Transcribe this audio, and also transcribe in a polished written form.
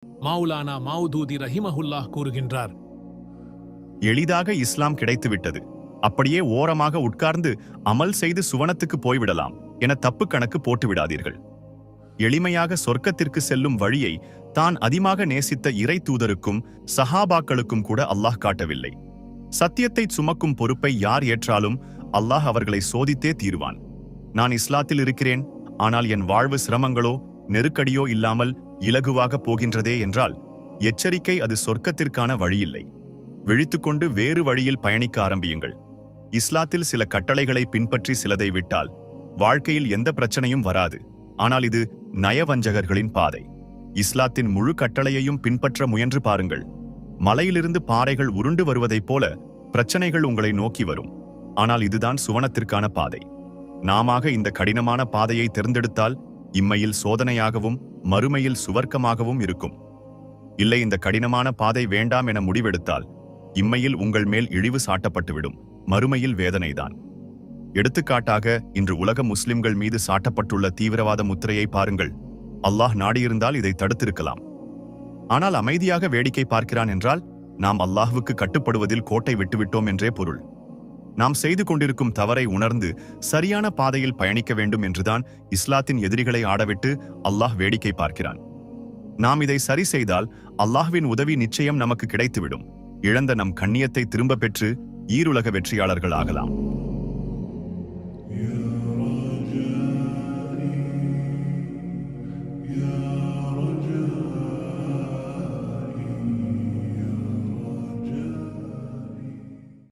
மௌலானா மௌதூதி ரஹிமஹுல்லாஹ் கூறுகின்றார், எளிதாக இஸ்லாம் கிடைத்துவிட்டது, அப்படியே ஓரமாக உட்கார்ந்து அமல் செய்து சுவனத்துக்கு போய்விடலாம் என தப்பு கணக்கு போட்டுவிடாதீர்கள். எளிமையாக சொர்க்கத்திற்கு செல்லும் வழியை தான் அதிகமாக நேசித்த இறை தூதருக்கும் சஹாபாக்களுக்கும் கூட அல்லாஹ் காட்டவில்லை. சத்தியத்தை சுமக்கும் பொறுப்பை யார் ஏற்றாலும் அல்லாஹ் அவர்களை சோதித்தே தீருவான். நான் இஸ்லாத்தில் இருக்கிறேன், ஆனால் என் வாழ்வு சிரமங்களோ நெருக்கடியோ இல்லாமல் இலகுவாக போகின்றதே என்றால் எச்சரிக்கை, அது சொர்க்கத்திற்கான வழியில்லை. விழித்துக்கொண்டு வேறு வழியில் பயணிக்க ஆரம்பியுங்கள். இஸ்லாத்தில் சில கட்டளைகளை பின்பற்றி சிலதை விட்டால் வாழ்க்கையில் எந்த பிரச்சனையும் வராது. ஆனால் இது நயவஞ்சகர்களின் பாதை. இஸ்லாத்தின் முழு கட்டளையையும் பின்பற்ற முயன்று பாருங்கள். மலையிலிருந்து பாறைகள் உருண்டு வருவதைப் போல பிரச்சனைகள் உங்களை நோக்கி வரும். ஆனால் இதுதான் சுவனத்திற்கான பாதை. நாமாக இந்த கடினமான பாதையை தேர்ந்தெடுத்தால் இம்மையில் சோதனையாகவும் மறுமையில் சுவர்க்கமாகவும் இருக்கும். இல்லை, இந்த கடினமான பாதை வேண்டாம் என முடிவெடுத்தால் இம்மையில் உங்கள் மேல் இழிவு சாட்டப்பட்டுவிடும், மறுமையில் வேதனைதான். எடுத்துக்காட்டாக, இன்று உலக முஸ்லிம்கள் மீது சாட்டப்பட்டுள்ள தீவிரவாத முத்திரையை பாருங்கள். அல்லாஹ் நாடியிருந்தால் இதை தடுத்திருக்கலாம். ஆனால் அமைதியாக வேடிக்கை பார்க்கிறான் என்றால் நாம் அல்லாஹ்வுக்கு கட்டுப்படுவதில் கோட்டை விட்டுவிட்டோம் என்றே பொருள். நாம் செய்து கொண்டிருக்கும் தவறை உணர்ந்து சரியான பாதையில் பயணிக்க வேண்டும் என்றுதான் இஸ்லாத்தின் எதிரிகளை ஆடவிட்டு அல்லாஹ் வேடிக்கை பார்க்கிறான். நாம் இதை சரி செய்தால் அல்லாஹ்வின் உதவி நிச்சயம் நமக்கு கிடைத்துவிடும். இழந்த நம் கண்ணியத்தை திரும்ப பெற்று ஈருலக வெற்றியாளர்கள் ஆகலாம்.